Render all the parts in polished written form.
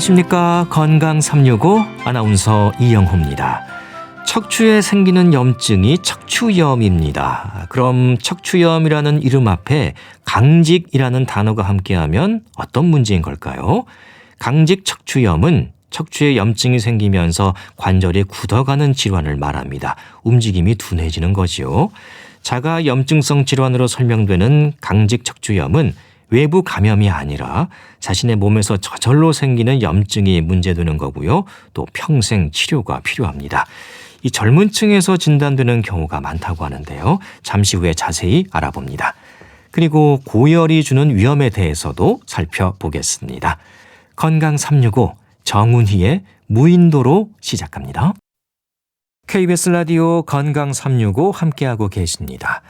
안녕하십니까. 건강 365 아나운서 이영호입니다. 척추에 생기는 염증이 척추염입니다. 그럼 척추염이라는 이름 앞에 강직이라는 단어가 함께하면 어떤 문제인 걸까요? 강직 척추염은 척추에 염증이 생기면서 관절이 굳어가는 질환을 말합니다. 움직임이 둔해지는 거지요. 자가 염증성 질환으로 설명되는 강직 척추염은 외부 감염이 아니라 자신의 몸에서 저절로 생기는 염증이 문제되는 거고요. 또 평생 치료가 필요합니다. 이 젊은 층에서 진단되는 경우가 많다고 하는데요. 잠시 후에 자세히 알아봅니다. 그리고 고열이 주는 위험에 대해서도 살펴보겠습니다. 건강 365 정훈희의 무인도로 시작합니다. KBS 라디오 건강 365 함께하고 계십니다.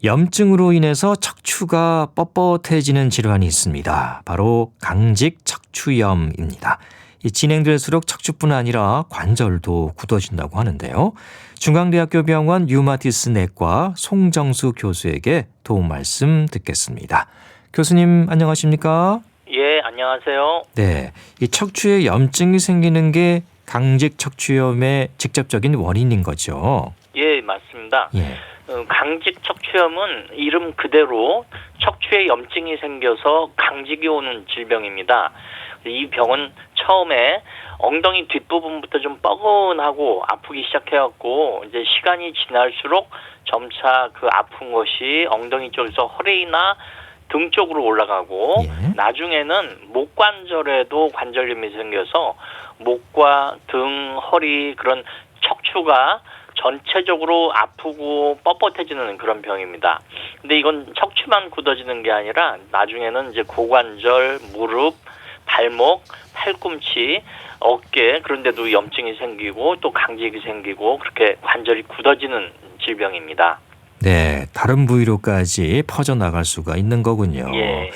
염증으로 인해서 척추가 뻣뻣해지는 질환이 있습니다. 바로 강직 척추염입니다. 이 진행될수록 척추뿐 아니라 관절도 굳어진다고 하는데요. 중앙대학교 병원 류마티스 내과 송정수 교수에게 도움 말씀 듣겠습니다. 교수님 안녕하십니까? 예, 안녕하세요. 네, 이 척추에 염증이 생기는 게 강직 척추염의 직접적인 원인인 거죠. 예, 맞습니다. 예. 강직 척추염은 이름 그대로 척추에 염증이 생겨서 강직이 오는 질병입니다. 이 병은 처음에 엉덩이 뒷부분부터 좀 뻐근하고 아프기 시작해갖고 이제 시간이 지날수록 점차 그 아픈 것이 엉덩이 쪽에서 허리나 등 쪽으로 올라가고 나중에는 목 관절에도 관절염이 생겨서 목과 등, 허리 그런 척추가 전체적으로 아프고 뻣뻣해지는 그런 병입니다. 근데 이건 척추만 굳어지는 게 아니라 나중에는 이제 고관절, 무릎, 발목, 팔꿈치, 어깨 그런 데도 염증이 생기고 또 강직이 생기고 그렇게 관절이 굳어지는 질병입니다. 네, 다른 부위로까지 퍼져나갈 수가 있는 거군요. 예.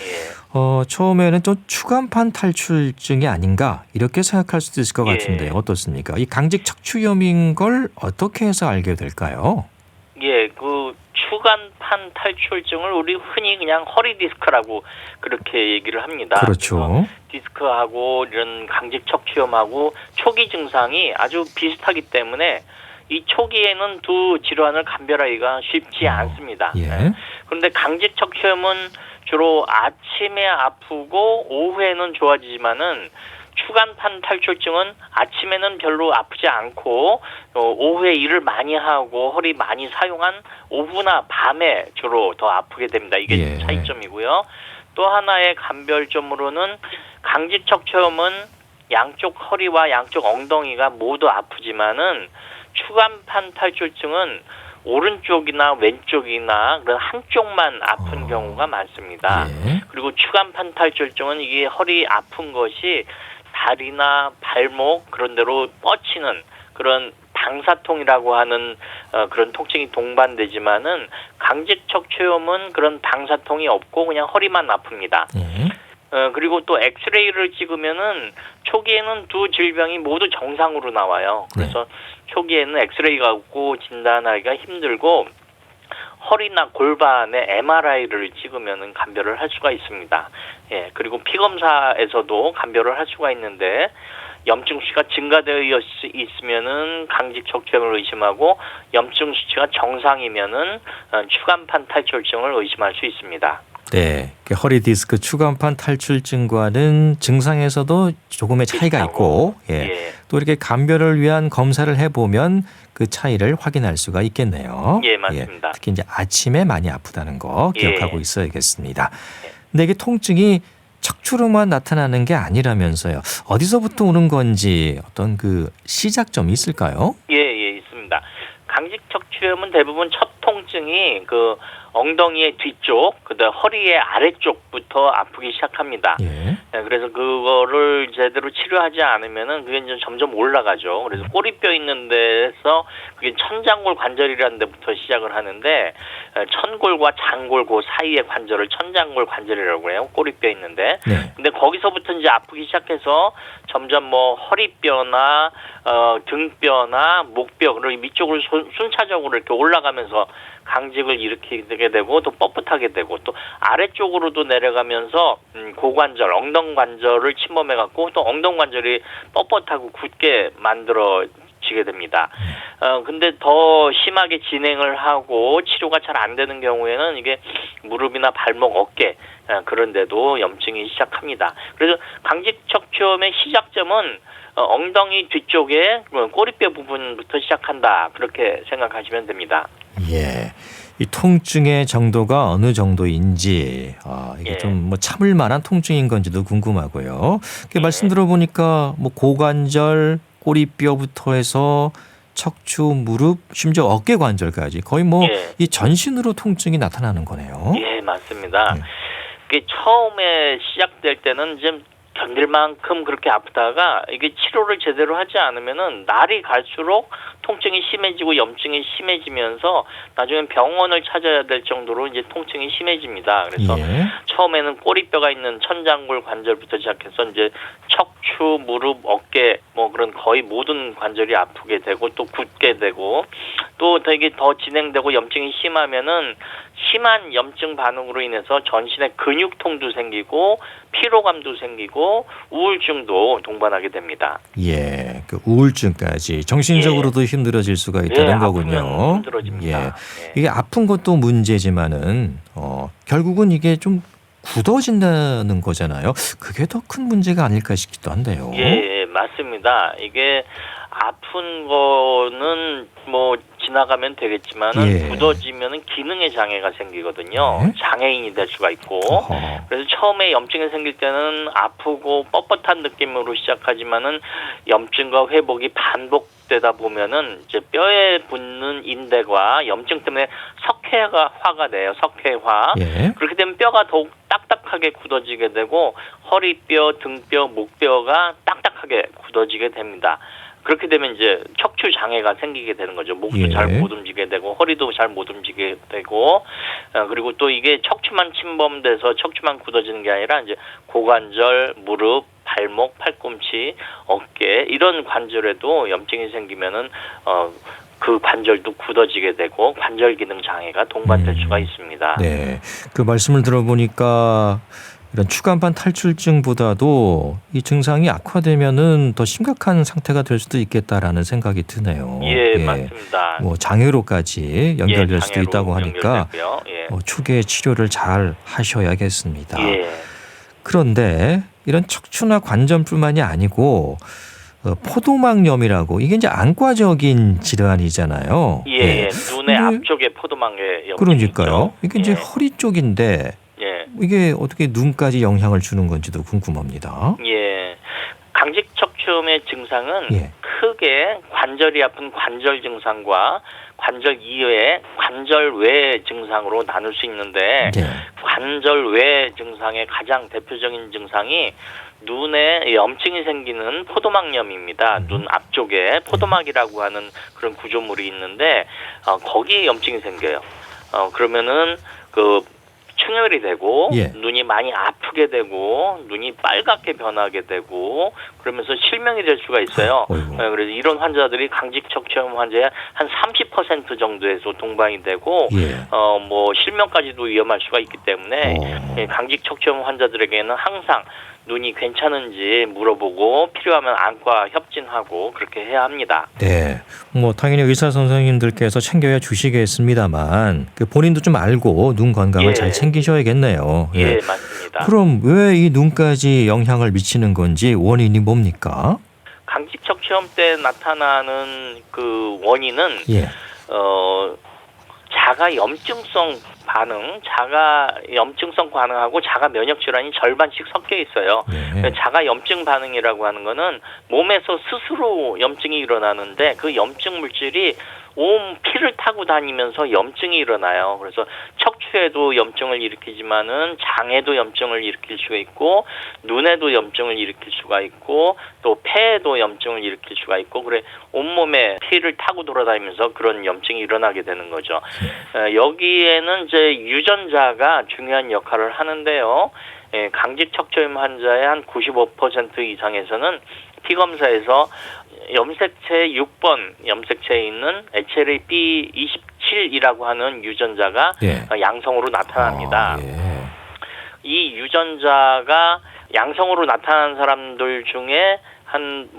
처음에는 좀 추간판 탈출증이 아닌가 이렇게 생각할 수도 있을 것 같은데 어떻습니까? 이 강직 척추염인 걸 어떻게 해서 알게 될까요? 예, 그 추간판 탈출증을 우리 흔히 그냥 허리 디스크라고 그렇게 얘기를 합니다. 그렇죠. 디스크하고 이런 강직 척추염하고 초기 증상이 아주 비슷하기 때문에 이 초기에는 두 질환을 감별하기가 쉽지 않습니다. 예. 그런데 강직 척추염은 주로 아침에 아프고 오후에는 좋아지지만은 추간판 탈출증은 아침에는 별로 아프지 않고 오후에 일을 많이 하고 허리 많이 사용한 오후나 밤에 주로 더 아프게 됩니다. 이게 차이점이고요. 또 하나의 감별점으로는 강직 척추염은 양쪽 허리와 양쪽 엉덩이가 모두 아프지만은 추간판 탈출증은 오른쪽이나 왼쪽이나 그런 한쪽만 아픈 경우가 많습니다. 그리고 추간판 탈출증은 이게 허리 아픈 것이 다리나 발목 그런 데로 뻗치는 그런 방사통이라고 하는 그런 통증이 동반되지만은 강직 척추염은 그런 방사통이 없고 그냥 허리만 아픕니다. 그리고 또 엑스레이를 찍으면은 초기에는 두 질병이 모두 정상으로 나와요. 그래서 초기에는 엑스레이 갖고 진단하기가 힘들고 허리나 골반에 MRI를 찍으면은 감별을 할 수가 있습니다. 예, 그리고 피 검사에서도 감별을 할 수가 있는데 염증 수치가 증가되어 있으면은 강직 척추염을 의심하고 염증 수치가 정상이면은 추간판 탈출증을 의심할 수 있습니다. 네, 허리 디스크 추간판 탈출증과는 증상에서도 조금의 차이가 있고, 또 이렇게 감별을 위한 검사를 해보면 그 차이를 확인할 수가 있겠네요. 예, 맞습니다. 특히 이제 아침에 많이 아프다는 거 기억하고 있어야겠습니다. 근데 이게 통증이 척추로만 나타나는 게 아니라면서요. 어디서부터 오는 건지 어떤 그 시작점이 있을까요? 예, 있습니다. 강직 척추염은 대부분 첫 통증이 그 엉덩이의 뒤쪽, 그다음 허리의 아래쪽부터 아프기 시작합니다. 그래서 그거를 제대로 치료하지 않으면은 그게 이제 점점 올라가죠. 그래서 꼬리뼈 있는 데서 그게 천장골 관절이라는 데부터 시작을 하는데 천골과 장골 그 사이의 관절을 천장골 관절이라고 해요. 꼬리뼈 있는데. 근데 거기서부터 이제 아프기 시작해서 점점 뭐 허리뼈나 등뼈나 목뼈 그리고 밑쪽을 순차적으로 천장으로 이렇게 올라가면서 강직을 일으키게 되고 또 뻣뻣하게 되고 또 아래쪽으로도 내려가면서 고관절, 엉덩관절을 침범해갖고 또 엉덩관절이 뻣뻣하고 굳게 만들어지게 됩니다. 근데 더 심하게 진행을 하고 치료가 잘 안 되는 경우에는 이게 무릎이나 발목, 어깨 그런 데도 염증이 시작합니다. 그래서 강직 척추염의 시작점은 엉덩이 뒤쪽에 꼬리뼈 부분부터 시작한다. 그렇게 생각하시면 됩니다. 예. 이 통증의 정도가 어느 정도인지 이게 예. 좀 뭐 참을 만한 통증인 건지도 궁금하고요. 예. 말씀 들어보니까 뭐 고관절, 꼬리뼈부터 해서 척추, 무릎, 심지어 어깨 관절까지 거의 뭐 이 예. 전신으로 통증이 나타나는 거네요. 예, 맞습니다. 예. 그게 처음에 시작될 때는 좀 견딜 만큼 그렇게 아프다가 이게 치료를 제대로 하지 않으면은 날이 갈수록 통증이 심해지고 염증이 심해지면서 나중엔 병원을 찾아야 될 정도로 이제 통증이 심해집니다. 그래서 예. 처음에는 꼬리뼈가 있는 천장골 관절부터 시작해서 이제 척추, 무릎, 어깨 뭐 그런 거의 모든 관절이 아프게 되고 또 굳게 되고 또 되게 더 진행되고 염증이 심하면은 심한 염증 반응으로 인해서 전신에 근육통도 생기고 피로감도 생기고 우울증도 동반하게 됩니다. 예, 그 우울증까지 정신적으로도 힘들어질 수가 있다는 예, 거군요. 아프면 힘들어집니다. 예, 예. 이게 아픈 것도 문제지만은 결국은 이게 좀 굳어진다는 거잖아요. 그게 더 큰 문제가 아닐까 싶기도 한데요. 예, 맞습니다. 이게 아픈 거는 뭐 지나가면 되겠지만은 예. 굳어지면은 기능의 장애가 생기거든요. 네. 장애인이 될 수가 있고. 어허. 그래서 처음에 염증이 생길 때는 아프고 뻣뻣한 느낌으로 시작하지만은 염증과 회복이 반복되다 보면은 이제 뼈에 붙는 인대가 염증 때문에 석회화가 돼요. 석회화. 예. 그렇게 되면 뼈가 더욱 딱딱하게 굳어지게 되고 허리뼈, 등뼈, 목뼈가 딱딱하게 굳어지게 됩니다. 그렇게 되면 이제 척추 장애가 생기게 되는 거죠. 목도 예. 잘 못 움직이게 되고 허리도 잘 못 움직이게 되고 그리고 또 이게 척추만 침범돼서 척추만 굳어지는 게 아니라 이제 고관절, 무릎, 발목, 팔꿈치, 어깨 이런 관절에도 염증이 생기면은 그 관절도 굳어지게 되고 관절 기능 장애가 동반될 수가 있습니다. 네, 그 말씀을 들어보니까 이런 추간판 탈출증보다도 이 증상이 악화되면은 더 심각한 상태가 될 수도 있겠다라는 생각이 드네요. 예, 맞습니다. 뭐 장애로까지 연결될 수도 장애로 있다고 하니까 연결되고요. 예. 초기에 치료를 잘 하셔야겠습니다. 예. 그런데 이런 척추나 관절뿐만이 아니고 포도막염이라고 이게 이제 안과적인 질환이잖아요. 예, 눈의 근데 앞쪽에 포도막에 그러니까요. 이게 이제 예. 허리 쪽인데 예. 이게 어떻게 눈까지 영향을 주는 건지도 궁금합니다. 예. 강직 척추염의 증상은 예. 크게 관절이 아픈 관절 증상과 관절 이외의 관절 외 증상으로 나눌 수 있는데 예. 관절 외 증상의 가장 대표적인 증상이 눈에 염증이 생기는 포도막염입니다. 눈 앞쪽에 포도막이라고 하는 그런 구조물이 있는데 거기에 염증이 생겨요. 그러면은 그 충혈이 되고 예. 눈이 많이 아프게 되고 눈이 빨갛게 변하게 되고 그러면서 실명이 될 수가 있어요. 그래서 이런 환자들이 강직 척추염 환자의 한 30% 정도에서 동반이 되고 예. 뭐 실명까지도 위험할 수가 있기 때문에 강직 척추염 환자들에게는 항상 눈이 괜찮은지 물어보고 필요하면 안과 협진하고 그렇게 해야 합니다. 네, 뭐 당연히 의사 선생님들께서 챙겨야 주시겠습니다만 그 본인도 좀 알고 눈 건강을 예. 잘 챙기셔야겠네요. 예, 맞습니다. 그럼 왜 이 눈까지 영향을 미치는 건지 원인이 뭡니까? 강직 척추염 때 나타나는 그 원인은 예. 자가 염증성 반응하고 자가 면역 질환이 절반씩 섞여 있어요. 네. 자가 염증 반응이라고 하는 거는 몸에서 스스로 염증이 일어나는데 그 염증 물질이 온 피를 타고 다니면서 염증이 일어나요. 그래서 척추에도 염증을 일으키지만은 장에도 염증을 일으킬 수가 있고 눈에도 염증을 일으킬 수가 있고 또 폐에도 염증을 일으킬 수가 있고 그래 온몸에 피를 타고 돌아다니면서 그런 염증이 일어나게 되는 거죠. 여기에는 이제 유전자가 중요한 역할을 하는데요. 강직 척추염 환자의 한 95% 이상에서는 피 검사에서 염색체 6번 염색체에 있는 HLA-B27이라고 하는 유전자가 예. 양성으로 나타납니다. 예. 이 유전자가 양성으로 나타난 사람들 중에 한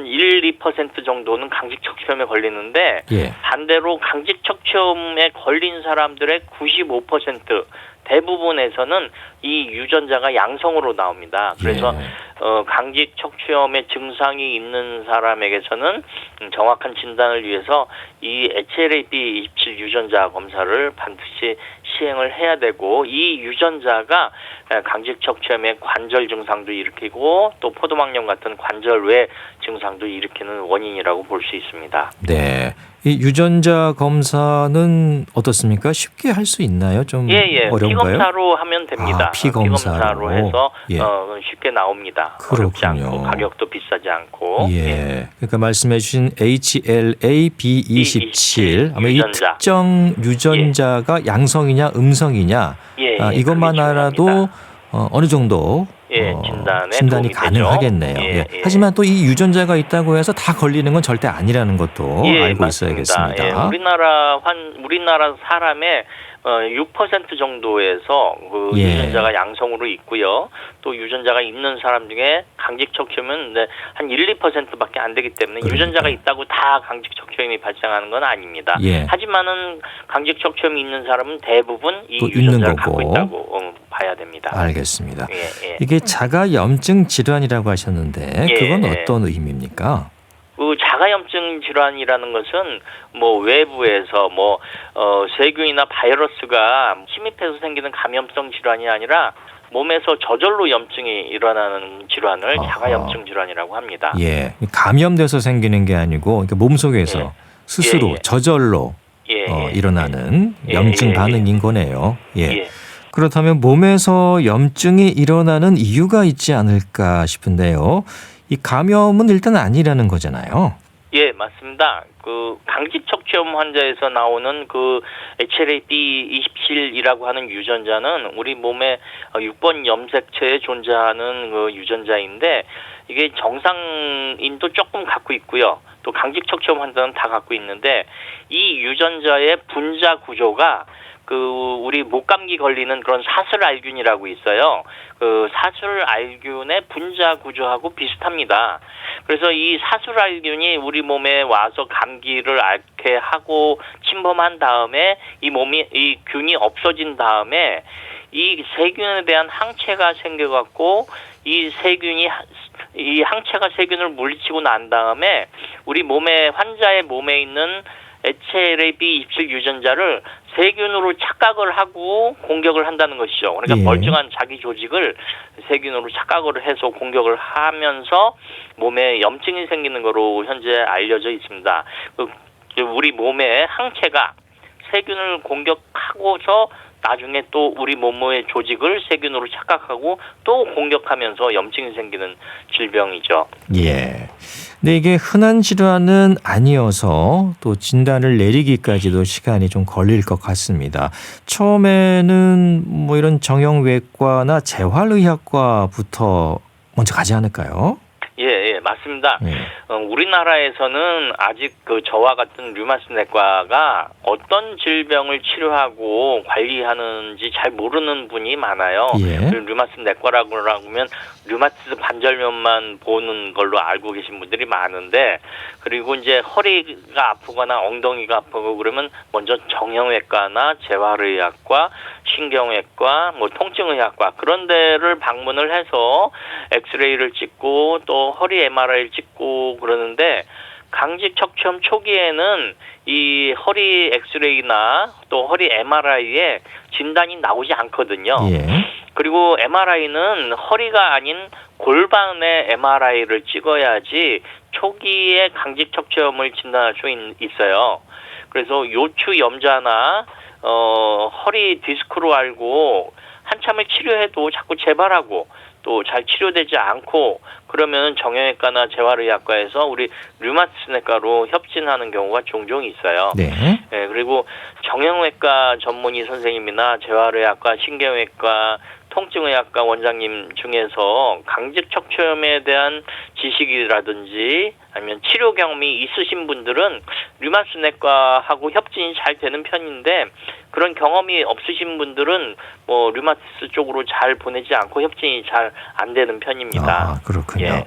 1, 2% 정도는 강직 척추염에 걸리는데 예. 반대로 강직 척추염에 걸린 사람들의 95% 대부분에서는 이 유전자가 양성으로 나옵니다. 그래서 강직 척추염의 증상이 있는 사람에게서는 정확한 진단을 위해서 이 HLA-B27 유전자 검사를 반드시 시행을 해야 되고, 이 유전자가 강직 척추염의 관절 증상도 일으키고 또 포도막염 같은 관절 외 증상도 일으키는 원인이라고 볼 수 있습니다. 네. 이 유전자 검사는 어떻습니까? 쉽게 할 수 있나요? 좀 어려운가요? 피검사로 하면 됩니다. 피검사로 해서 예. 쉽게 나옵니다. 어렵지 그렇군요. 않고 가격도 비싸지 않고. 예. 그러니까 말씀해 주신 HLA-B27 아마 이 유전자. 특정 유전자가 양성이냐 음성이냐 이것만 그게 알아도 중요합니다. 어느 정도 진단이 가능하겠네요. 예. 하지만 또 이 유전자가 있다고 해서 다 걸리는 건 절대 아니라는 것도 알고 맞습니다. 있어야겠습니다. 우리나라 사람의 6% 정도에서 그 유전자가 양성으로 있고요. 또 유전자가 있는 사람 중에 강직 척추염은 한 1, 2%밖에 안 되기 때문에 유전자가 있다고 다 강직 척추염이 발생하는 건 아닙니다. 하지만은 강직 척추염이 있는 사람은 대부분 이 유전자를 갖고 있다고 봐야 됩니다. 알겠습니다. 이게 자가염증 질환이라고 하셨는데 그건 어떤 의미입니까? 그 자가염증 질환이라는 것은 외부에서 세균이나 바이러스가 침입해서 생기는 감염성 질환이 아니라 몸에서 저절로 염증이 일어나는 질환을 자가염증 질환이라고 합니다. 예, 감염돼서 생기는 게 아니고 몸속에서 스스로 저절로 일어나는 염증 반응인 거네요. 그렇다면 몸에서 염증이 일어나는 이유가 있지 않을까 싶은데요. 이 감염은 일단 아니라는 거잖아요. 예, 맞습니다. 그 강직 척추염 환자에서 나오는 그 HLA-B27이라고 하는 유전자는 우리 몸의 6번 염색체에 존재하는 그 유전자인데, 이게 정상인도 조금 갖고 있고요. 또 강직 척추염 환자는 다 갖고 있는데, 이 유전자의 분자 구조가 우리 목감기 걸리는 그런 사슬알균이라고 있어요. 그 사슬알균의 분자 구조하고 비슷합니다. 그래서 이 사슬알균이 우리 몸에 와서 감기를 앓게 하고 침범한 다음에 이 균이 없어진 다음에 이 세균에 대한 항체가 생겨갖고 이 항체가 세균을 물리치고 난 다음에 우리 환자의 몸에 있는 HLA-B27 유전자를 세균으로 착각을 하고 공격을 한다는 것이죠. 그러니까 멀쩡한 자기 조직을 세균으로 착각을 해서 공격을 하면서 몸에 염증이 생기는 것으로 현재 알려져 있습니다. 우리 몸의 항체가 세균을 공격하고서 나중에 또 우리 몸의 조직을 세균으로 착각하고 또 공격하면서 염증이 생기는 질병이죠. 예. 근데 이게 흔한 질환은 아니어서 또 진단을 내리기까지도 시간이 좀 걸릴 것 같습니다. 처음에는 이런 정형외과나 재활의학과부터 먼저 가지 않을까요? 예, 맞습니다. 우리나라에서는 아직 저와 같은 류마티스 내과가 어떤 질병을 치료하고 관리하는지 잘 모르는 분이 많아요. 류마티스 내과라고 하면 류마티스 관절염만 보는 걸로 알고 계신 분들이 많은데, 그리고 이제 허리가 아프거나 엉덩이가 아프고 그러면 먼저 정형외과나 재활의학과, 신경외과, 통증의학과 그런 데를 방문을 해서 엑스레이를 찍고 또 허리 MRI를 찍고 그러는데, 강직 척추염 초기에는 이 허리 엑스레이나 또 허리 MRI에 진단이 나오지 않거든요. 그리고 MRI는 허리가 아닌 골반의 MRI를 찍어야지 초기에 강직 척추염을 진단할 수 있어요. 그래서 요추 염좌나 허리 디스크로 알고 한참을 치료해도 자꾸 재발하고 또 잘 치료되지 않고 그러면 정형외과나 재활의학과에서 우리 류마티스 내과로 협진하는 경우가 종종 있어요. 그리고 정형외과 전문의 선생님이나 재활의학과, 신경외과, 통증의학과 원장님 중에서 강직 척추염에 대한 지식이라든지 아니면 치료 경험이 있으신 분들은 류마티스 내과하고 협진이 잘 되는 편인데 그런 경험이 없으신 분들은 뭐 류마티스 쪽으로 잘 보내지 않고 협진이 잘 안 되는 편입니다. 아, 그렇군요. 예.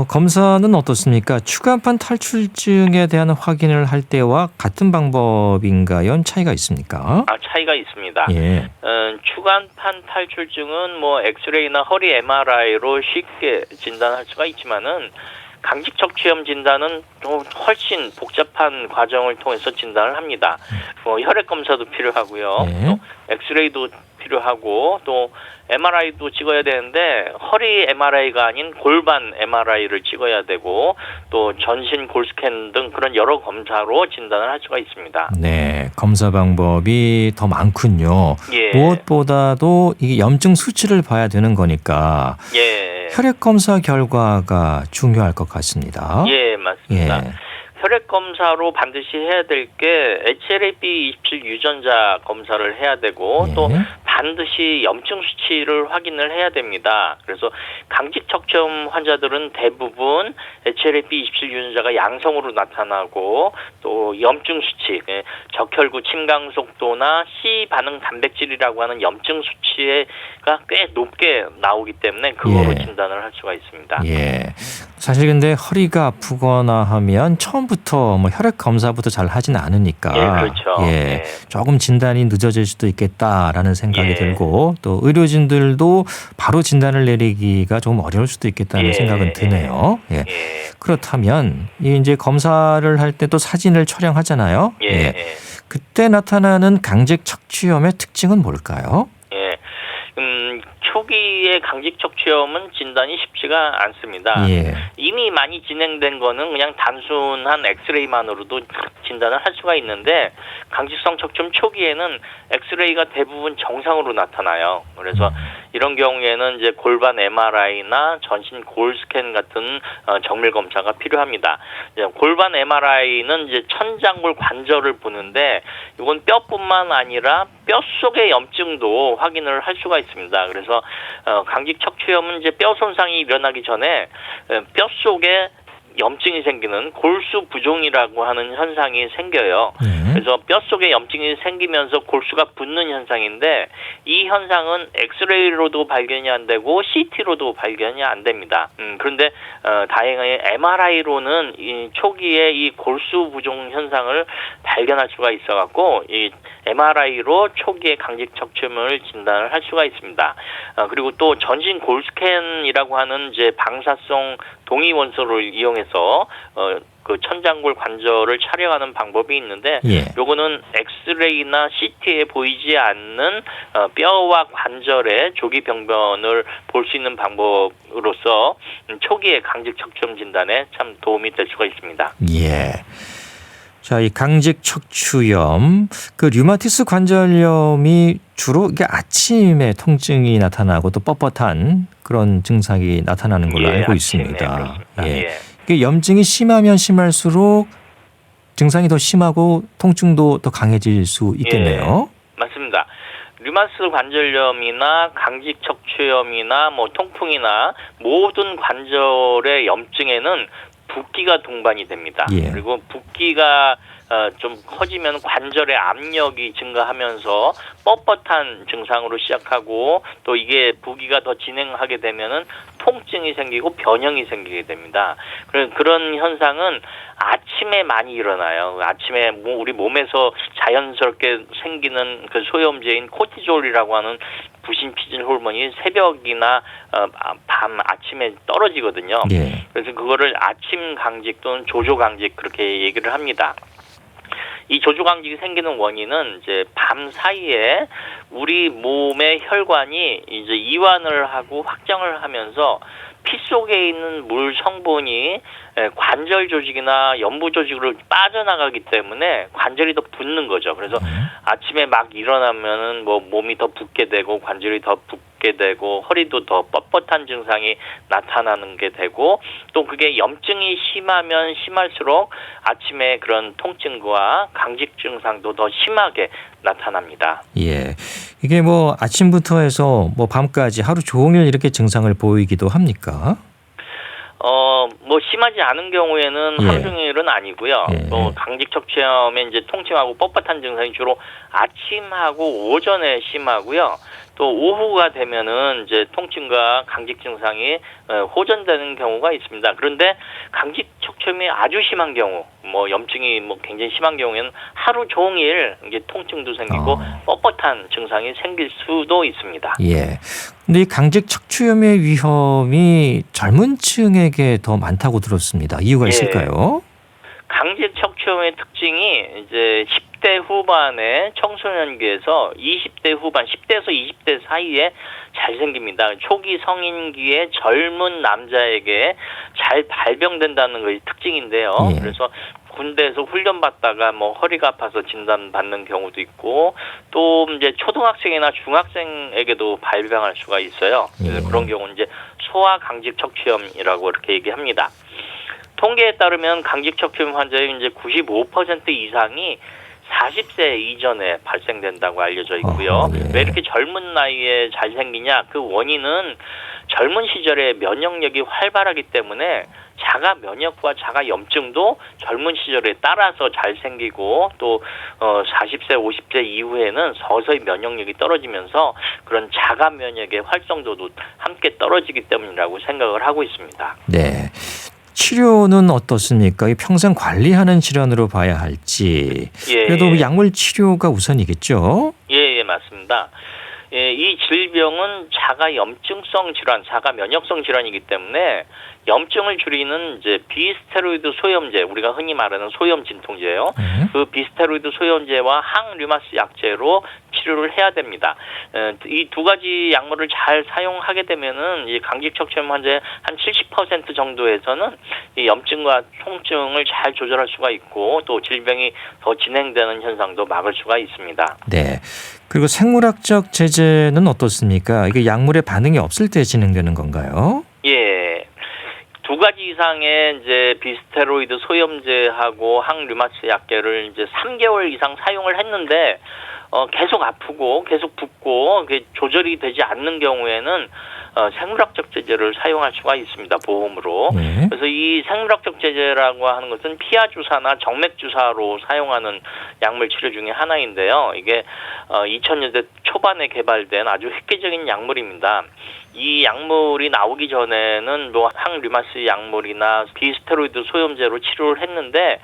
검사는 어떻습니까? 추간판 탈출증에 대한 확인을 할 때와 같은 방법인가요? 차이가 있습니까? 차이가 있습니다. 예. 추간판 탈출증은 뭐 엑스레이나 허리 MRI로 쉽게 진단할 수가 있지만은 강직 척추염 진단은 좀 훨씬 복잡한 과정을 통해서 진단을 합니다. 혈액 검사도 필요하고요. 예. 또 엑스레이도 필요하고 또 MRI도 찍어야 되는데 허리 MRI가 아닌 골반 MRI를 찍어야 되고 또 전신 골스캔 등 그런 여러 검사로 진단을 할 수가 있습니다. 네, 검사 방법이 더 많군요. 예. 무엇보다도 이게 염증 수치를 봐야 되는 거니까 예. 혈액 검사 결과가 중요할 것 같습니다. 예, 맞습니다. 예. 혈액 검사로 반드시 해야 될 게 HLA-B27 유전자 검사를 해야 되고 예. 또 반드시 염증 수치를 확인을 해야 됩니다. 그래서 강직 척추염 환자들은 대부분 HLA-B27 유전자가 양성으로 나타나고 또 염증 수치, 적혈구 침강 속도나 C 반응 단백질이라고 하는 염증 수치가 꽤 높게 나오기 때문에 그거로 예. 진단을 할 수가 있습니다. 예. 사실 근데 허리가 아프거나 하면 처음부터 뭐 혈액 검사부터 잘 하진 않으니까 예, 그렇죠. 예. 예. 조금 진단이 늦어질 수도 있겠다라는 생각이 예. 들고 또 의료진들도 바로 진단을 내리기가 조금 어려울 수도 있겠다는 예. 생각은 드네요. 예. 예. 그렇다면 이 이제 검사를 할 때 또 사진을 촬영하잖아요. 예. 그때 나타나는 강직 척추염의 특징은 뭘까요? 예. 초기의 강직 척추염은 진단이 쉽지가 않습니다. 예. 이미 많이 진행된 거는 그냥 단순한 엑스레이만으로도 진단을 할 수가 있는데 강직성 척추염 초기에는 엑스레이가 대부분 정상으로 나타나요. 그래서 이런 경우에는 이제 골반 MRI나 전신 골스캔 같은 정밀 검사가 필요합니다. 이제 골반 MRI는 이제 천장골 관절을 보는데 이건 뼈뿐만 아니라 뼈 속의 염증도 확인을 할 수가 있습니다. 그래서 강직 척추염은 이제 뼈 손상이 일어나기 전에 뼈 속에 염증이 생기는 골수 부종이라고 하는 현상이 생겨요. 그래서 뼈 속에 염증이 생기면서 골수가 붓는 현상인데 이 현상은 엑스레이로도 발견이 안 되고 CT로도 발견이 안 됩니다. 그런데 다행히 MRI로는 이 초기에 이 골수 부종 현상을 발견할 수가 있어갖고 이 MRI로 초기에 강직 척추염을 진단을 할 수가 있습니다. 그리고 또 전신 골스캔이라고 하는 이제 방사성 동위 원소를 이용해서 그 천장골 관절을 촬영하는 방법이 있는데 요거는 엑스레이나 CT에 보이지 않는 뼈와 관절의 조기 병변을 볼 수 있는 방법으로서 초기의 강직 척추염 진단에 참 도움이 될 수가 있습니다. 예. 자, 이 강직 척추염, 그 류마티스 관절염이 주로 이게 아침에 통증이 나타나고 또 뻣뻣한 그런 증상이 나타나는 걸로 알고 있습니다. 예. 이게 염증이 심하면 심할수록 증상이 더 심하고 통증도 더 강해질 수 있겠네요. 맞습니다. 류마티스 관절염이나 강직 척추염이나 뭐 통풍이나 모든 관절의 염증에는 붓기가 동반이 됩니다. 그리고 붓기가 좀 커지면 관절의 압력이 증가하면서 뻣뻣한 증상으로 시작하고 또 이게 부기가 더 진행하게 되면은 통증이 생기고 변형이 생기게 됩니다. 그런 현상은 아침에 많이 일어나요. 아침에 우리 몸에서 자연스럽게 생기는 그 소염제인 코티졸이라고 하는 부신 피질 호르몬이 새벽이나 밤 아침에 떨어지거든요. 그래서 그거를 아침 강직 또는 조조 강직 그렇게 얘기를 합니다. 이 조조강직이 생기는 원인은 이제 밤 사이에 우리 몸의 혈관이 이제 이완을 하고 확장을 하면서 피 속에 있는 물 성분이 관절 조직이나 연부 조직으로 빠져나가기 때문에 관절이 더 붓는 거죠. 그래서 아침에 막 일어나면은 뭐 몸이 더 붓게 되고 관절이 더 붓게 되고 허리도 더 뻣뻣한 증상이 나타나는 게 되고 또 그게 염증이 심하면 심할수록 아침에 그런 통증과 강직 증상도 더 심하게 나타납니다. 예. 이게 뭐 아침부터 해서 뭐 밤까지 하루 종일 이렇게 증상을 보이기도 합니까? 뭐 심하지 않은 경우에는 예. 하루 종일은 아니고요. 예. 또 강직 척추염의 이제 통증하고 뻣뻣한 증상이 주로 아침하고 오전에 심하고요. 또 오후가 되면은 이제 통증과 강직 증상이 호전되는 경우가 있습니다. 그런데 강직 척추염이 아주 심한 경우, 뭐 염증이 뭐 굉장히 심한 경우에는 하루 종일 이제 통증도 생기고 뻣뻣한 증상이 생길 수도 있습니다. 예. 근데 이 강직 척추염의 위험이 젊은 층에게 더 많다고 들었습니다. 이유가 있을까요? 강직 척추염의 특징이 이제 10대 후반의 청소년기에서 20대 후반, 10대에서 20대 사이에 잘 생깁니다. 초기 성인기의 젊은 남자에게 잘 발병된다는 것이 특징인데요. 예. 그래서 군대에서 훈련 받다가 뭐 허리가 아파서 진단 받는 경우도 있고 또 이제 초등학생이나 중학생에게도 발병할 수가 있어요. 예. 그런 경우는 이제 소아 강직 척추염이라고 이렇게 얘기합니다. 통계에 따르면 강직 척추염 환자의 이제 95% 이상이 40세 이전에 발생된다고 알려져 있고요. 예. 왜 이렇게 젊은 나이에 잘 생기냐? 그 원인은 젊은 시절에 면역력이 활발하기 때문에 자가 면역과 자가 염증도 젊은 시절에 따라서 잘 생기고 또 40세, 50세 이후에는 서서히 면역력이 떨어지면서 그런 자가 면역의 활성도도 함께 떨어지기 때문이라고 생각을 하고 있습니다. 네. 치료는 어떻습니까? 평생 관리하는 질환으로 봐야 할지. 예, 그래도 약물 치료가 우선이겠죠? 예, 맞습니다. 예, 이 질병은 자가 염증성 질환, 자가 면역성 질환이기 때문에 염증을 줄이는 이제 비스테로이드 소염제, 우리가 흔히 말하는 소염 진통제요. 그 비스테로이드 소염제와 항류마스 약제로 치료를 해야 됩니다. 이 두 가지 약물을 잘 사용하게 되면은 이 강직 척추염 환자의 한 70% 정도에서는 이 염증과 통증을 잘 조절할 수가 있고 또 질병이 더 진행되는 현상도 막을 수가 있습니다. 네. 그리고 생물학적 제재는 어떻습니까? 이게 약물에 반응이 없을 때 진행되는 건가요? 예. 두 가지 이상의 이제 비스테로이드 소염제하고 항류마스 약제를 이제 3개월 이상 사용을 했는데 계속 아프고 계속 붓고 조절이 되지 않는 경우에는 생물학적 제제를 사용할 수가 있습니다. 보험으로. 네. 그래서 이 생물학적 제제라고 하는 것은 피하 주사나 정맥 주사로 사용하는 약물 치료 중에 하나인데요. 이게 2000년대 초반에 개발된 아주 획기적인 약물입니다. 이 약물이 나오기 전에는 뭐 항류마스 약물이나 비스테로이드 소염제로 치료를 했는데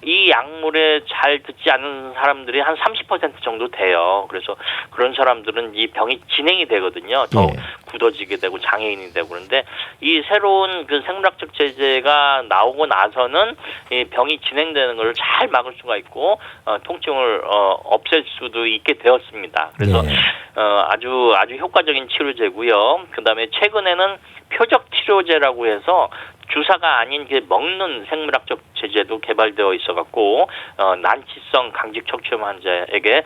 이 약물에 잘 듣지 않는 사람들이 한 30% 정도 돼요. 그래서 그런 사람들은 이 병이 진행이 되거든요. 더 예. 굳어지게 되고 장애인이 되고 그런데 이 새로운 그 생물학적 제제가 나오고 나서는 이 병이 진행되는 걸 잘 막을 수가 있고 통증을 없앨 수도 있게 되었습니다. 그래서 예. 아주 효과적인 치료제고요. 그다음에 최근에는 표적 치료제라고 해서 주사가 아닌 게 먹는 생물학적 제제도 개발되어 있어갖고 난치성 강직 척추염 환자에게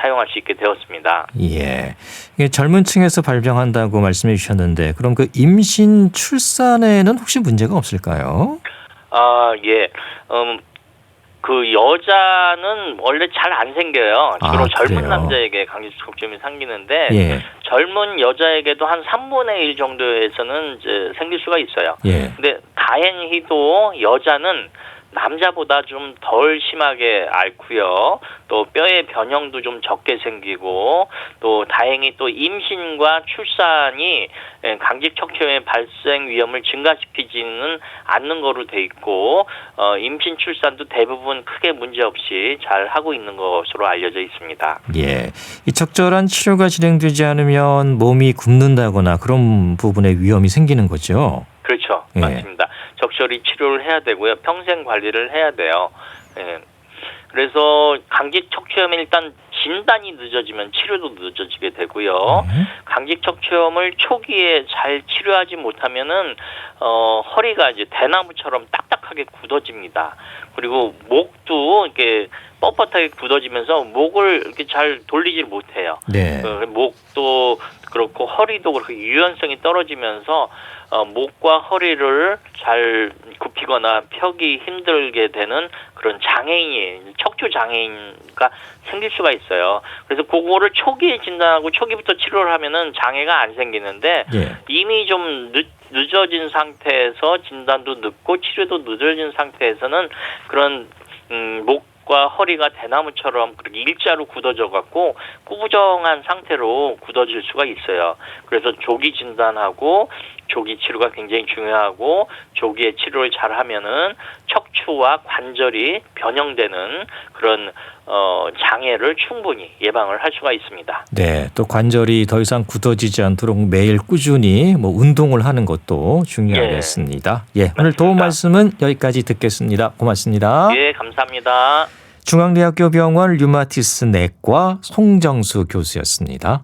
사용할 수 있게 되었습니다. 예. 이게 젊은 층에서 발병한다고 말씀해 주셨는데 그럼 그 임신 출산에는 혹시 문제가 없을까요? 예. 그 여자는 원래 잘 안 생겨요. 주로 젊은 그래요? 남자에게 강직 척추염이 생기는데 예. 젊은 여자에게도 한 3분의 1 정도에서는 이제 생길 수가 있어요. 예. 근데 다행히도 여자는 남자보다 좀 덜 심하게 앓고요. 또 뼈의 변형도 좀 적게 생기고 또 다행히 또 임신과 출산이 강직 척추염의 발생 위험을 증가시키지는 않는 거로 돼 있고 임신 출산도 대부분 크게 문제 없이 잘 하고 있는 것으로 알려져 있습니다. 예. 이 적절한 치료가 진행되지 않으면 몸이 굽는다거나 그런 부분에 위험이 생기는 거죠. 그렇죠. 예. 맞습니다. 적절히 치료를 해야 되고요. 평생 관리를 해야 돼요. 예. 그래서 강직 척추염이 일단 진단이 늦어지면 치료도 늦어지게 되고요. 강직 척추염을 초기에 잘 치료하지 못하면은 허리가 이제 대나무처럼 딱딱하게 뻣뻣하게 굳어집니다. 그리고 목도 이렇게 뻣뻣하게 굳어지면서 목을 이렇게 잘 돌리질 못해요. 네. 목도 그렇고 허리도 그렇고 유연성이 떨어지면서 목과 허리를 잘 굽히거나 펴기 힘들게 되는 그런 척추 장애인가 생길 수가 있어요. 그래서 그거를 초기에 진단하고 초기부터 치료를 하면은 장애가 안 생기는데 예. 이미 좀 늦어진 상태에서 진단도 늦고 치료도 늦어진 상태에서는 그런 목과 허리가 대나무처럼 그렇게 일자로 굳어져 갖고 꾸부정한 상태로 굳어질 수가 있어요. 그래서 조기 진단하고 조기 치료가 굉장히 중요하고 조기에 치료를 잘 하면은 척추와 관절이 변형되는 그런 장애를 충분히 예방을 할 수가 있습니다. 네, 또 관절이 더 이상 굳어지지 않도록 매일 꾸준히 운동을 하는 것도 중요하겠습니다. 예, 오늘 도움 말씀은 여기까지 듣겠습니다. 고맙습니다. 예, 감사합니다. 중앙대학교 병원 류마티스 내과 송정수 교수였습니다.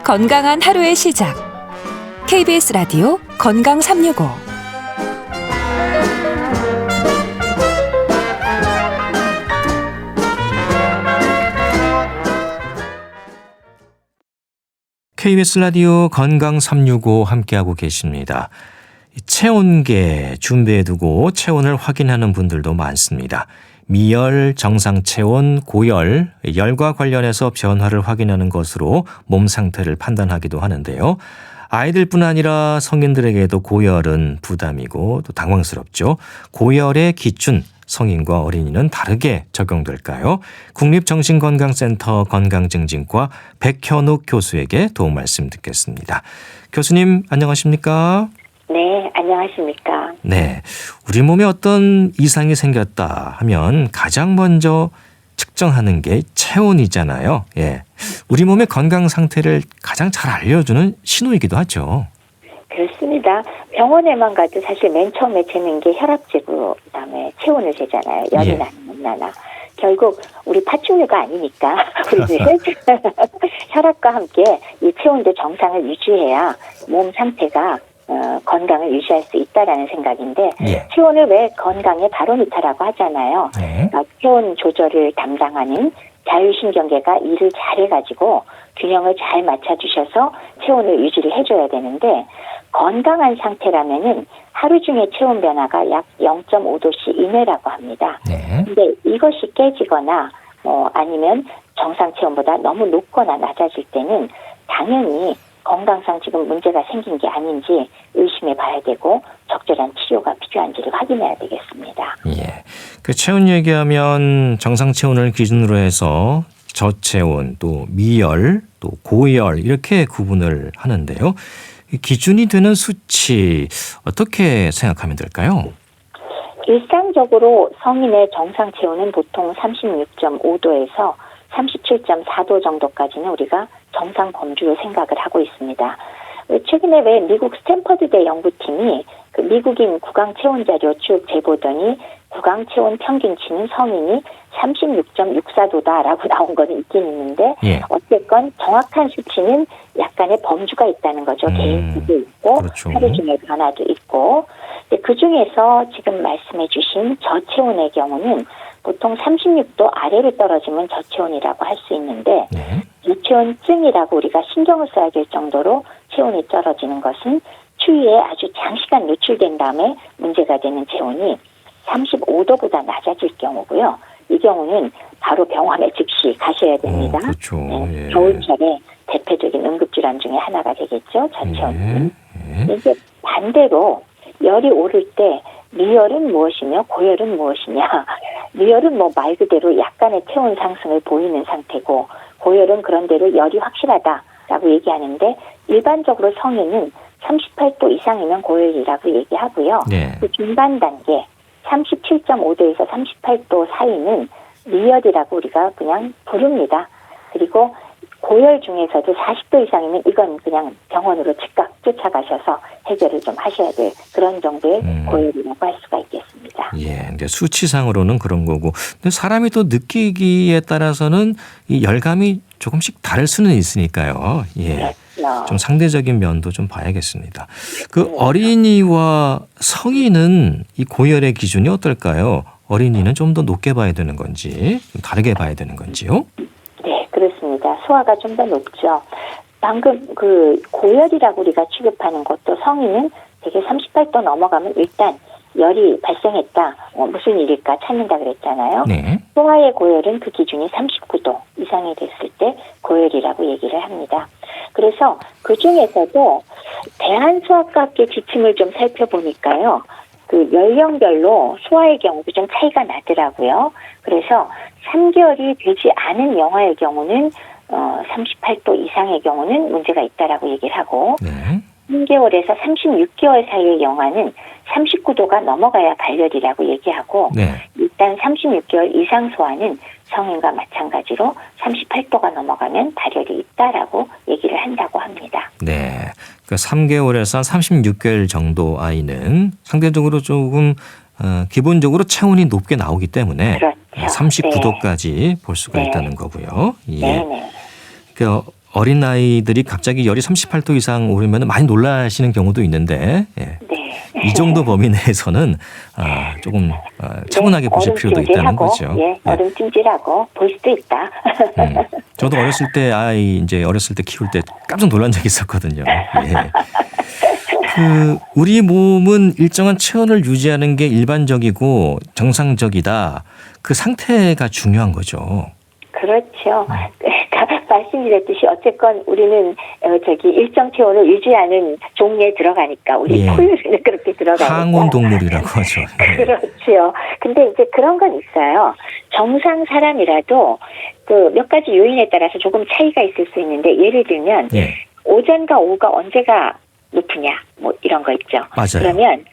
건강한 하루의 시작. KBS 라디오 건강 365. KBS 라디오 건강 365 함께하고 계십니다. 체온계 준비해두고 체온을 확인하는 분들도 많습니다. 미열, 정상 체온, 고열, 열과 관련해서 변화를 확인하는 것으로 몸 상태를 판단하기도 하는데요. 아이들뿐 아니라 성인들에게도 고열은 부담이고 또 당황스럽죠. 고열의 기준, 성인과 어린이는 다르게 적용될까요? 국립정신건강센터 건강증진과 백현욱 교수에게 도움 말씀 듣겠습니다. 교수님 안녕하십니까? 네, 안녕하십니까? 네, 우리 몸에 어떤 이상이 생겼다 하면 가장 먼저 측정하는 게 체온이잖아요. 예, 우리 몸의 건강 상태를 가장 잘 알려주는 신호이기도 하죠. 그렇습니다. 병원에만 가도 사실 맨 처음에 재는 게 혈압재고 그다음에 체온을 재잖아요. 열이 예. 나나 안 나나. 결국 우리 파충류가 아니니까 우리 혈압과 함께 이 체온도 정상을 유지해야 몸 상태가 건강을 유지할 수 있다라는 생각인데 예. 체온을 왜 건강의 바로미터라고 하잖아요. 네. 체온 조절을 담당하는 자율신경계가 일을 잘해가지고 균형을 잘 맞춰주셔서 체온을 유지를 해줘야 되는데 건강한 상태라면은 하루 중에 체온 변화가 약 0.5도씨 이내라고 합니다. 네. 근데 이것이 깨지거나 아니면 정상 체온보다 너무 높거나 낮아질 때는 당연히 건강상 지금 문제가 생긴 게 아닌지 의심해 봐야 되고 적절한 치료가 필요한지를 확인해야 되겠습니다. 예. 그 체온 얘기하면 정상 체온을 기준으로 해서 저체온, 또 미열, 또 고열 이렇게 구분을 하는데요. 기준이 되는 수치 어떻게 생각하면 될까요? 일상적으로 성인의 정상 체온은 보통 36.5도에서 37.4도 정도까지는 우리가 정상 범주로 생각을 하고 있습니다. 최근에 왜 미국 스탠퍼드대 연구팀이 그 미국인 구강 체온 자료 쭉 재보더니 구강 체온 평균치는 성인이 36.64도다라고 나온 거는 있긴 있는데 예. 어쨌건 정확한 수치는 약간의 범주가 있다는 거죠. 개인차도 있고 그렇죠. 하루 중에 변화도 있고 그 중에서 지금 말씀해 주신 저체온의 경우는 보통 36도 아래로 떨어지면 저체온이라고 할 수 있는데 네. 저체온증이라고 우리가 신경을 써야 될 정도로 체온이 떨어지는 것은 추위에 아주 장시간 노출된 다음에 문제가 되는 체온이 35도보다 낮아질 경우고요. 이 경우는 바로 병원에 즉시 가셔야 됩니다. 그렇죠. 네, 예. 겨울철에 대표적인 응급질환 중에 하나가 되겠죠. 저체온증. 예. 이제 반대로 열이 오를 때 미열은 무엇이며 고열은 무엇이냐. 미열은 말 그대로 약간의 체온 상승을 보이는 상태고 고열은 그런대로 열이 확실하다라고 얘기하는데 일반적으로 성인은 38도 이상이면 고열이라고 얘기하고요. 네. 그 중간 단계 37.5도에서 38도 사이는 미열이라고 우리가 그냥 부릅니다. 그리고 고열 중에서도 40도 이상이면 이건 그냥 병원으로 즉각 쫓아가셔서 해결을 좀 하셔야 될 그런 정도의 고열이라고 할 수가 있겠습니다. 예, 이제 수치상으로는 그런 거고, 근데 사람이 또 느끼기에 따라서는 이 열감이 조금씩 다를 수는 있으니까요. 예, 그렇죠. 좀 상대적인 면도 좀 봐야겠습니다. 그 어린이와 성인은 이 고열의 기준이 어떨까요? 어린이는 좀 더 높게 봐야 되는 건지, 좀 다르게 봐야 되는 건지요? 네, 그렇습니다. 소아가 좀 더 높죠. 방금 그 고열이라고 우리가 취급하는 것도 성인은 대개 38도 넘어가면 일단 열이 발생했다. 무슨 일일까 찾는다 그랬잖아요. 네. 소아의 고열은 그 기준이 39도 이상이 됐을 때 고열이라고 얘기를 합니다. 그래서 그 중에서도 대한소아과학회 지침을 좀 살펴보니까요. 그 연령별로 소아의 경우도 좀 차이가 나더라고요. 그래서 3개월이 되지 않은 영아의 경우는 38도 이상의 경우는 문제가 있다라고 얘기를 하고 네. 3개월에서 36개월 사이의 영아는 39도가 넘어가야 발열이라고 얘기하고 네. 일단 36개월 이상 소아는 성인과 마찬가지로 38도가 넘어가면 발열이 있다라고 얘기를 한다고 합니다. 네. 그러니까 3개월에서 한 36개월 정도 아이는 상대적으로 조금 기본적으로 체온이 높게 나오기 때문에 그렇죠. 39도까지 볼 수가 네. 있다는 거고요. 예. 네네. 그러니까 어린 아이들이 갑자기 열이 38도 이상 오르면 많이 놀라시는 경우도 있는데 예. 네. 이 정도 범위 내에서는 조금 차분하게 보실 필요도 있다는 거죠. 예, 얼음찜질하고 볼 수도 있다. 저도 어렸을 때 어렸을 때 키울 때 깜짝 놀란 적이 있었거든요. 예. 우리 몸은 일정한 체온을 유지하는 게 일반적이고 정상적이다. 그 상태가 중요한 거죠. 그렇죠. 말씀드렸듯이 어쨌건 우리는 일정 체온을 유지하는 종에 들어가니까 우리 포유류는 그렇게 들어가니까 항온 동물이라고 하죠. 그렇죠. 근데 이제 그런 건 있어요. 정상 사람이라도 그 몇 가지 요인에 따라서 조금 차이가 있을 수 있는데 예를 들면 오전과 오후가 언제가 높으냐 뭐 이런 거 있죠. 맞아요. 그러면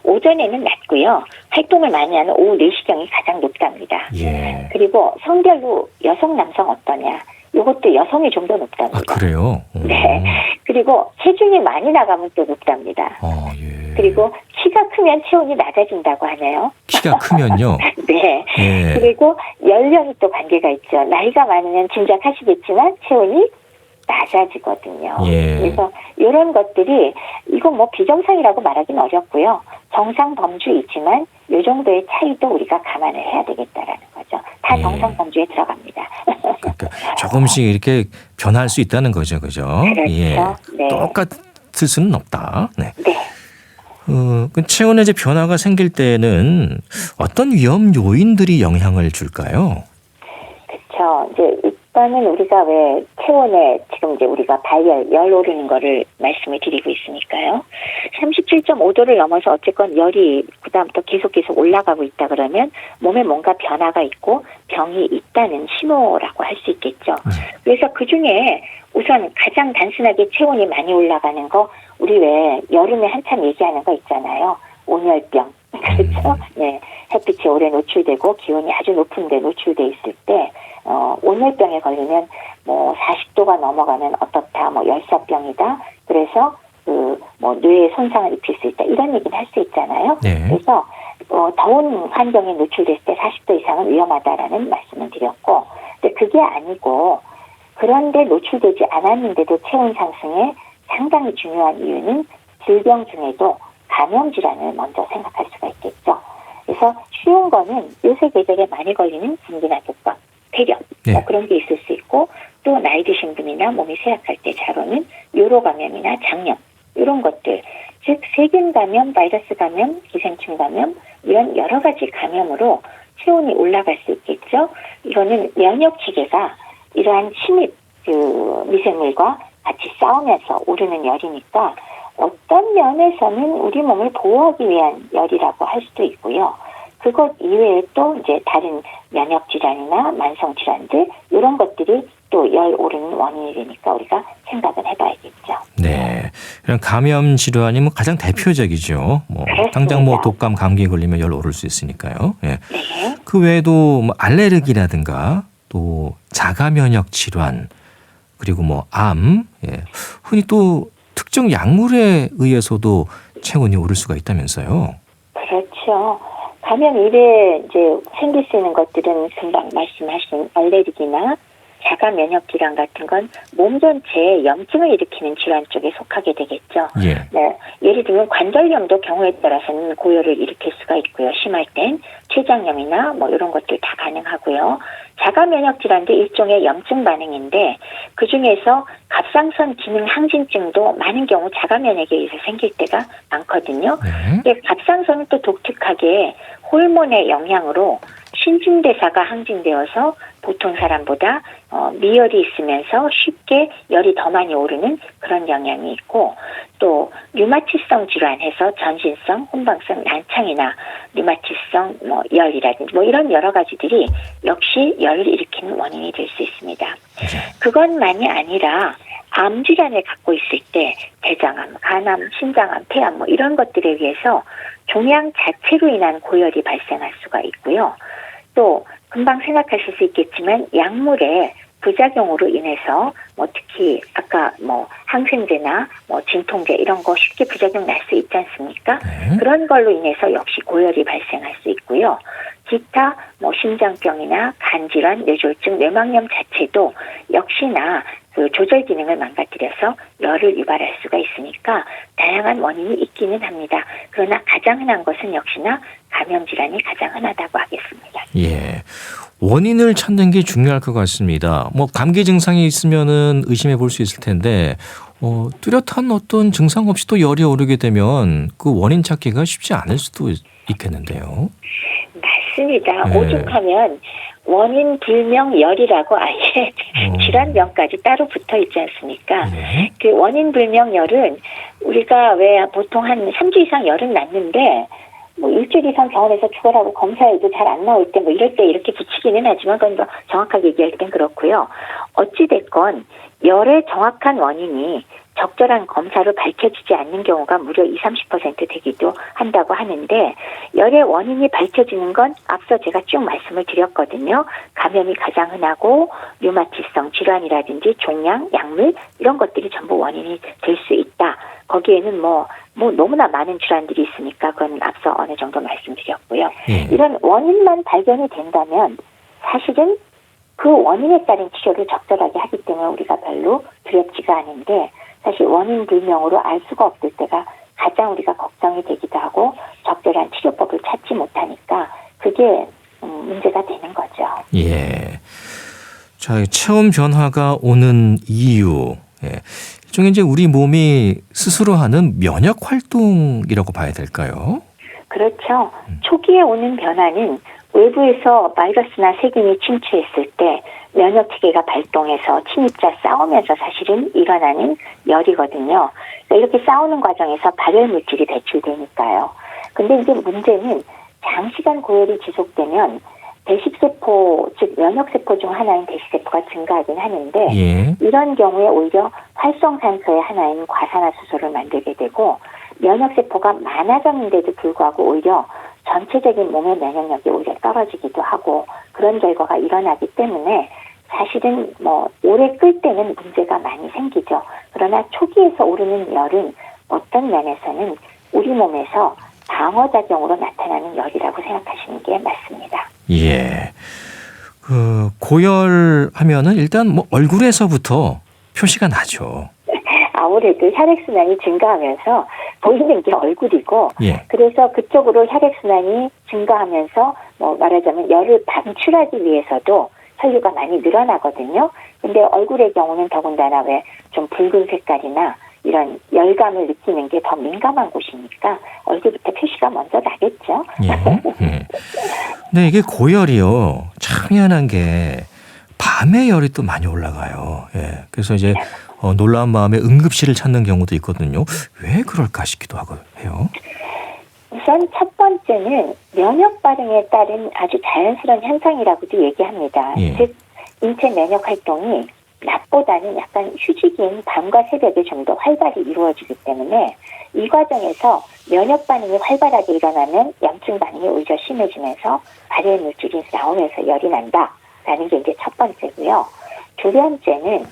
오전에는 낮고요. 활동을 많이 하는 오후 4시경이 가장 높답니다. 예. 그리고 성별로 여성 남성 어떠냐. 이것도 여성이 좀 더 높답니다. 아, 그래요? 네. 그리고 체중이 많이 나가면 또 높답니다. 예. 그리고 키가 크면 체온이 낮아진다고 하네요. 키가 크면요? 네. 예. 그리고 연령이 또 관계가 있죠. 나이가 많으면 짐작하시겠지만 체온이 낮아지거든요. 예. 그래서 이런 것들이 이건 뭐 비정상이라고 말하기는 어렵고요. 정상 범주이지만 이 정도의 차이도 우리가 감안을 해야 되겠다라는 거죠. 다 정상 범주에 들어갑니다. 그러니까 조금씩 이렇게 변할 수 있다는 거죠, 그죠? 그렇죠. 예. 네. 똑같을 수는 없다. 네. 네. 그 체온의 이제 변화가 생길 때는 어떤 위험 요인들이 영향을 줄까요? 그렇죠. 이제 일단은 우리가 왜 체온에 지금 이제 우리가 열 오르는 거를 말씀을 드리고 있으니까요. 37.5도를 넘어서 어쨌건 열이 그다음부터 계속 올라가고 있다 그러면 몸에 뭔가 변화가 있고 병이 있다는 신호라고 할 수 있겠죠. 그래서 그중에 우선 가장 단순하게 체온이 많이 올라가는 거 우리 왜 여름에 한참 얘기하는 거 있잖아요. 온열병. 그렇죠? 네. 햇빛에 오래 노출되고 기온이 아주 높은 데 노출돼 있을 때 온열병에 걸리면 뭐 40도가 넘어가면 어떻다, 뭐 열사병이다. 그래서 뇌에 손상을 입힐 수 있다. 이런 얘기는 할 수 있잖아요. 네. 그래서 더운 환경에 노출됐을 때 40도 이상은 위험하다라는 말씀을 드렸고, 근데 그게 아니고 그런데 노출되지 않았는데도 체온 상승에 상당히 중요한 이유는 질병 중에도 감염 질환을 먼저 생각할 수가 있겠죠. 그래서 쉬운 거는 요새 계절에 많이 걸리는 감기나 독감, 폐렴 뭐 그런 게 있을 수 있고 또 나이 드신 분이나 몸이 쇠약할 때 잘 오는 요로 감염이나 장염 이런 것들 즉 세균 감염, 바이러스 감염, 기생충 감염 이런 여러 가지 감염으로 체온이 올라갈 수 있겠죠. 이거는 면역 체계가 이러한 침입 미생물과 같이 싸우면서 오르는 열이니까 어떤 면에서는 우리 몸을 보호하기 위한 열이라고 할 수도 있고요. 그것 이외에 또 이제 다른 면역 질환이나 만성 질환들 이런 것들이 또 열 오르는 원인이 되니까 우리가 생각을 해봐야겠죠. 네, 그럼 감염 질환이 뭐 가장 대표적이죠. 뭐 그렇습니다. 당장 뭐 독감, 감기에 걸리면 열 오를 수 있으니까요. 예. 네. 그 외에도 뭐 알레르기라든가 또 자가 면역 질환 그리고 뭐 암, 예. 흔히 또 특정 약물에 의해서도 체온이 오를 수가 있다면서요. 그렇죠. 감염 이래 이제 생길 수 있는 것들은 금방 말씀하신 알레르기나 자가 면역 질환 같은 건 몸 전체에 염증을 일으키는 질환 쪽에 속하게 되겠죠. 예. 네, 예를 들면 관절염도 경우에 따라서는 고열을 일으킬 수가 있고요. 심할 땐 췌장염이나 뭐 이런 것들 다 가능하고요. 자가 면역 질환도 일종의 염증 반응인데 그 중에서 갑상선 기능 항진증도 많은 경우 자가 면역에 의해서 생길 때가 많거든요. 네. 근데 갑상선은 또 독특하게 호르몬의 영향으로 신진대사가 항진되어서 보통 사람보다 미열이 있으면서 쉽게 열이 더 많이 오르는 그런 영향이 있고 또 류마티성 질환해서 전신성, 혼방성 난청이나 류마티성 열이라든지 이런 여러 가지들이 역시 열을 일으키는 원인이 될 수 있습니다. 그것만이 아니라 암 질환을 갖고 있을 때 대장암, 간암, 신장암, 폐암 이런 것들에 의해서 종양 자체로 인한 고열이 발생할 수가 있고요. 또 금방 생각하실 수 있겠지만 약물의 부작용으로 인해서 특히 아까 항생제나 진통제 이런 거 쉽게 부작용 날 수 있지 않습니까? 그런 걸로 인해서 역시 고열이 발생할 수 있고요. 기타 심장병이나 간질환, 뇌졸중, 뇌막염 자체도 역시나 그 조절 기능을 망가뜨려서 열을 유발할 수가 있으니까 다양한 원인이 있기는 합니다. 그러나 가장 흔한 것은 역시나 감염 질환이 가장 흔하다고 하겠습니다. 예. 원인을 찾는 게 중요할 것 같습니다. 감기 증상이 있으면은 의심해 볼 수 있을 텐데, 뚜렷한 어떤 증상 없이 또 열이 오르게 되면 그 원인 찾기가 쉽지 않을 수도 있겠는데요. 맞습니다. 네. 오죽하면 원인 불명 열이라고 아예 질환명까지 따로 붙어 있지 않습니까? 네. 그 원인 불명 열은 우리가 왜 보통 한 3주 이상 열은 났는데 일주일 이상 병원에서 출혈하고 검사해도 잘 안 나올 때 이럴 때 이렇게 붙이기는 하지만 그건 정확하게 얘기할 땐 그렇고요. 어찌됐건 열의 정확한 원인이 적절한 검사로 밝혀지지 않는 경우가 무려 20-30% 되기도 한다고 하는데 열의 원인이 밝혀지는 건 앞서 제가 쭉 말씀을 드렸거든요. 감염이 가장 흔하고 류마티성 질환이라든지 종양, 약물 이런 것들이 전부 원인이 될 수 있다. 거기에는 너무나 많은 질환들이 있으니까 그건 앞서 어느 정도 말씀드렸고요. 이런 원인만 발견이 된다면 사실은 그 원인에 따른 치료를 적절하게 하기 때문에 우리가 별로 두렵지가 않은데 사실 원인 불명으로 알 수가 없을 때가 가장 우리가 걱정이 되기도 하고 적절한 치료법을 찾지 못하니까 그게 문제가 되는 거죠. 예. 자, 체온 변화가 오는 이유. 예. 일종의 이제 우리 몸이 스스로 하는 면역 활동이라고 봐야 될까요? 그렇죠. 초기에 오는 변화는 외부에서 바이러스나 세균이 침투했을 때 면역 체계가 발동해서 침입자 싸우면서 사실은 일어나는 열이거든요. 그러니까 이렇게 싸우는 과정에서 발열 물질이 배출되니까요. 근데 이제 문제는 장시간 고열이 지속되면 대식세포, 즉 면역세포 중 하나인 대식세포가 증가하긴 하는데 이런 경우에 오히려 활성산소의 하나인 과산화수소를 만들게 되고 면역세포가 많아졌는데도 불구하고 오히려 전체적인 몸의 면역력이 오히려 떨어지기도 하고 그런 결과가 일어나기 때문에 사실은 오래 끌 때는 문제가 많이 생기죠. 그러나 초기에서 오르는 열은 어떤 면에서는 우리 몸에서 방어작용으로 나타나는 열이라고 생각하시는 게 맞습니다. 예. 고열하면은 일단 얼굴에서부터 표시가 나죠. 아무래도 혈액순환이 증가하면서 보이는 게 얼굴이고 그래서 그쪽으로 혈액순환이 증가하면서 말하자면 열을 방출하기 위해서도 혈류가 많이 늘어나거든요. 근데 얼굴의 경우는 더군다나 왜 좀 붉은 색깔이나 이런 열감을 느끼는 게 더 민감한 곳이니까 얼굴부터 표시가 먼저 나겠죠. 네, 이게 고열이요. 참 희한한 게 밤에 열이 또 많이 올라가요. 예. 그래서 이제 놀라운 마음에 응급실을 찾는 경우도 있거든요. 왜 그럴까 싶기도 하고 해요. 우선 첫 번째는 면역 반응에 따른 아주 자연스러운 현상이라고도 얘기합니다. 즉 인체 면역 활동이 낮보다는 약간 휴식인 밤과 새벽에 좀 더 활발히 이루어지기 때문에 이 과정에서 면역 반응이 활발하게 일어나면 염증 반응이 오히려 심해지면서 발열 물질이 나오면서 열이 난다라는 게 이제 첫 번째고요. 두 번째는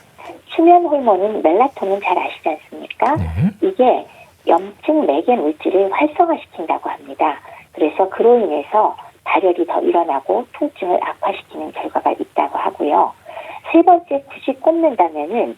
수면 호르몬은 멜라토닌 잘 아시지 않습니까? 네. 이게 염증 매개 물질을 활성화시킨다고 합니다. 그래서 그로 인해서 발열이 더 일어나고 통증을 악화시키는 결과가 있다고 하고요. 세 번째, 굳이 꼽는다면은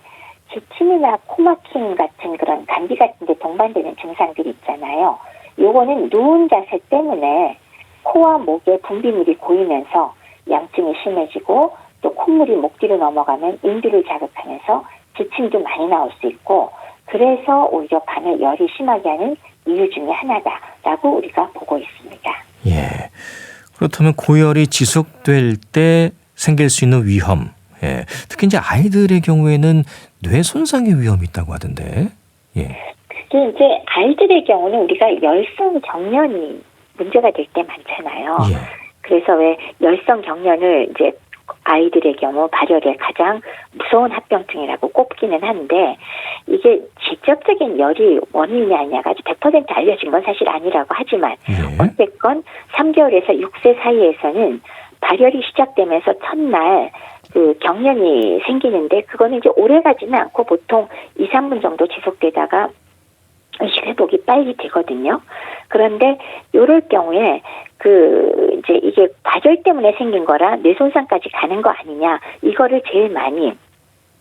기침이나 코막힘 같은 그런 감기 같은 데 동반되는 증상들이 있잖아요. 요거는 누운 자세 때문에 코와 목에 분비물이 고이면서 양증이 심해지고 또 콧물이 목 뒤로 넘어가면 인두를 자극하면서 기침도 많이 나올 수 있고 그래서 오히려 밤에 열이 심하게 하는 이유 중에 하나다라고 우리가 보고 있습니다. 예. 그렇다면 고열이 지속될 때 생길 수 있는 위험, 예. 특히 이제 아이들의 경우에는 뇌 손상의 위험이 있다고 하던데, 예. 그게 이제 아이들의 경우는 우리가 열성 경련이 문제가 될 때 많잖아요. 예. 그래서 왜 열성 경련을 이제 아이들의 경우 발열의 가장 무서운 합병증이라고 꼽기는 한데 이게 직접적인 열이 원인이 아니냐가 아주 100% 알려진 건 사실 아니라고 하지만 예. 어쨌건 3개월에서 6세 사이에서는 발열이 시작되면서 첫날 그 경련이 생기는데 그거는 이제 오래 가지는 않고 보통 2, 3분 정도 지속되다가 의식 회복이 빨리 되거든요. 그런데 이럴 경우에 이제 이게 발열 때문에 생긴 거라 뇌 손상까지 가는 거 아니냐 이거를 제일 많이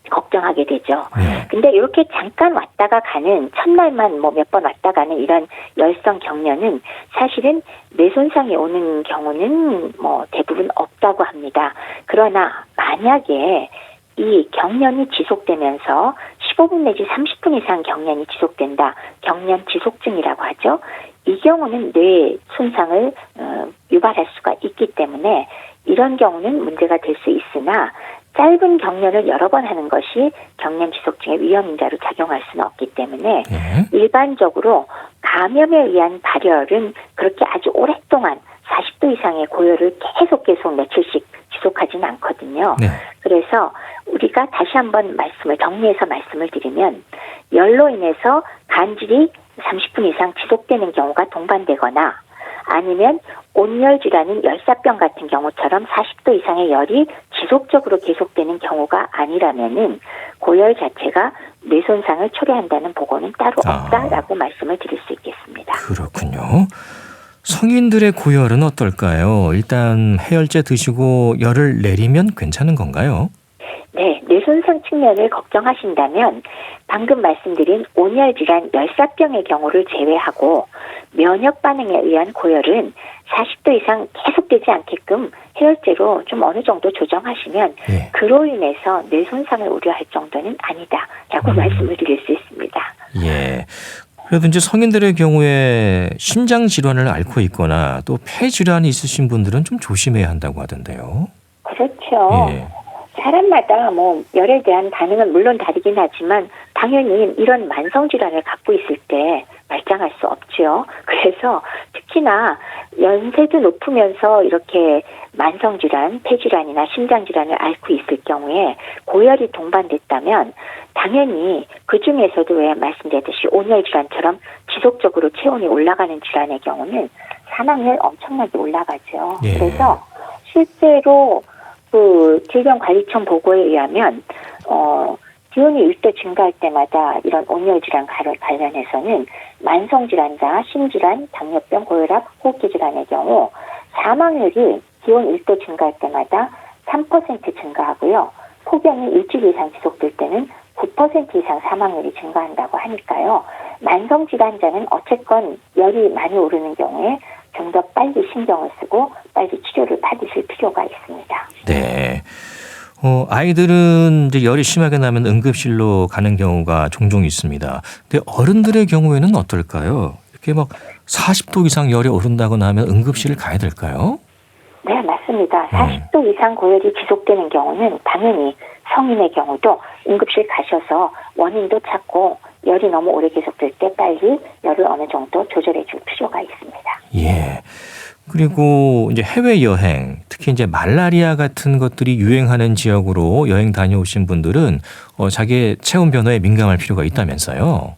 걱정하게 되죠. 네. 근데 이렇게 잠깐 왔다가 가는 첫날만 뭐 몇 번 왔다 가는 이런 열성 경련은 사실은 뇌 손상이 오는 경우는 뭐 대부분 없다고 합니다. 그러나 만약에 이 경련이 지속되면서 15분 내지 30분 이상 경련이 지속된다. 경련 지속증이라고 하죠. 이 경우는 뇌 손상을 유발할 수가 있기 때문에 이런 경우는 문제가 될 수 있으나 짧은 경련을 여러 번 하는 것이 경련 지속증의 위험 인자로 작용할 수는 없기 때문에 예. 일반적으로 감염에 의한 발열은 그렇게 아주 오랫동안 40도 이상의 고열을 계속 며칠씩 지속하지는 않거든요. 네. 그래서 우리가 다시 한번 정리해서 말씀을 드리면 열로 인해서 간질이 30분 이상 지속되는 경우가 동반되거나 아니면 온열 질환인 열사병 같은 경우처럼 40도 이상의 열이 지속적으로 계속되는 경우가 아니라면은 고열 자체가 뇌 손상을 초래한다는 보고는 따로 없다라고 말씀을 드릴 수 있겠습니다. 그렇군요. 성인들의 고열은 어떨까요? 일단 해열제 드시고 열을 내리면 괜찮은 건가요? 네, 뇌손상 측면을 걱정하신다면 방금 말씀드린 온열 질환 열사병의 경우를 제외하고 면역 반응에 의한 고열은 40도 이상 계속되지 않게끔 해열제로 좀 어느 정도 조정하시면 예. 그로 인해서 뇌손상을 우려할 정도는 아니다라고 말씀을 드릴 수 있습니다. 예. 그래도 이제 성인들의 경우에 심장 질환을 앓고 있거나 또 폐 질환이 있으신 분들은 좀 조심해야 한다고 하던데요. 그렇죠. 예. 사람마다 뭐 열에 대한 반응은 물론 다르긴 하지만 당연히 이런 만성 질환을 갖고 있을 때 말짱할 수 없죠. 그래서 특히나 연세도 높으면서 이렇게 만성 질환, 폐 질환이나 심장 질환을 앓고 있을 경우에 고열이 동반됐다면 당연히 그 중에서도 왜 말씀드렸듯이 온열 질환처럼 지속적으로 체온이 올라가는 질환의 경우는 사망률 엄청나게 올라가죠. 예. 그래서 실제로 그 질병관리청 보고에 의하면 기온이 1도 증가할 때마다 이런 온열 질환 관련해서는 만성 질환자, 심질환, 당뇨병, 고혈압, 호흡기 질환의 경우 사망률이 기온 1도 증가할 때마다 3% 증가하고요. 폭염이 일주일 이상 지속될 때는 9% 이상 사망률이 증가한다고 하니까요. 만성 질환자는 어쨌건 열이 많이 오르는 경우에 좀 더 빨리 신경을 쓰고 빨리 치료를 받으실 필요가 있습니다. 네. 아이들은 이제 열이 심하게 나면 응급실로 가는 경우가 종종 있습니다. 근데 어른들의 경우에는 어떨까요? 이렇게 막 40도 이상 열이 오른다거나 하면 응급실을 가야 될까요? 네, 맞습니다. 40도 이상 고열이 지속되는 경우는 당연히 성인의 경우도 응급실 가셔서 원인도 찾고 열이 너무 오래 계속될 때 빨리 열을 어느 정도 조절해 줄 필요가 있습니다. 예. 그리고 이제 해외 여행, 특히 이제 말라리아 같은 것들이 유행하는 지역으로 여행 다녀오신 분들은 자기의 체온 변화에 민감할 필요가 있다면서요.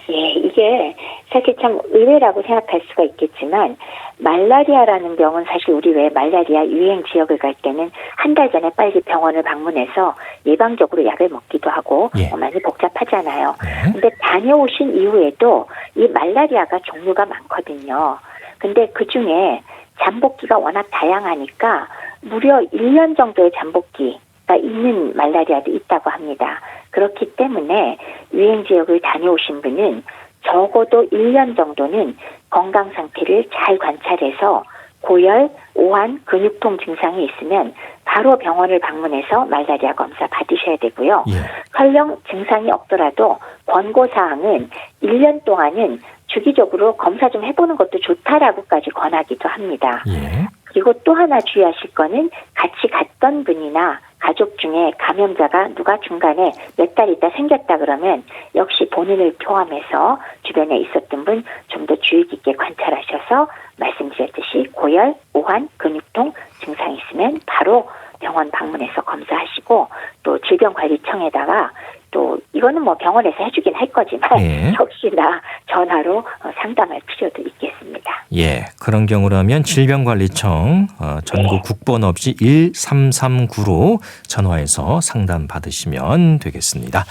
예, 이게 사실 참 의외라고 생각할 수가 있겠지만 말라리아라는 병은 사실 우리 왜 말라리아 유행 지역을 갈 때는 한 달 전에 빨리 병원을 방문해서 예방적으로 약을 먹기도 하고 예. 많이 복잡하잖아요. 네. 근데 다녀오신 이후에도 이 말라리아가 종류가 많거든요. 근데 그중에 잠복기가 워낙 다양하니까 무려 1년 정도의 잠복기가 있는 말라리아도 있다고 합니다. 그렇기 때문에 유행 지역을 다녀오신 분은 적어도 1년 정도는 건강 상태를 잘 관찰해서 고열, 오한, 근육통 증상이 있으면 바로 병원을 방문해서 말라리아 검사 받으셔야 되고요. 예. 설령 증상이 없더라도 권고사항은 1년 동안은 주기적으로 검사 좀 해보는 것도 좋다라고까지 권하기도 합니다. 예. 그리고 또 하나 주의하실 거는 같이 갔던 분이나 가족 중에 감염자가 누가 중간에 몇 달 있다 생겼다 그러면 역시 본인을 포함해서 주변에 있었던 분 좀 더 주의 깊게 관찰하셔서 말씀드렸듯이 고열, 오한, 근육통 증상이 있으면 바로 병원 방문해서 검사하시고 또 질병관리청에다가 또 이거는 뭐 병원에서 해주긴 할 거지만 예. 혹시나 전화로 상담할 필요도 있겠습니다. 예, 그런 경우라면 질병관리청 전국 국번 없이 1339로 전화해서 상담 받으시면 되겠습니다.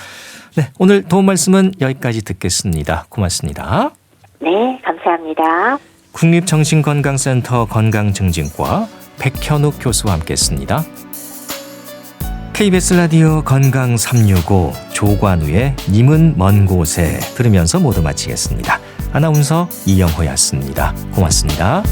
네, 오늘 도움 말씀은 여기까지 듣겠습니다. 고맙습니다. 네, 감사합니다. 국립정신건강센터 건강증진과 백현욱 교수와 함께했습니다. KBS 라디오 건강 365 조관우의 님은 먼 곳에 들으면서 모두 마치겠습니다. 아나운서 이영호였습니다. 고맙습니다.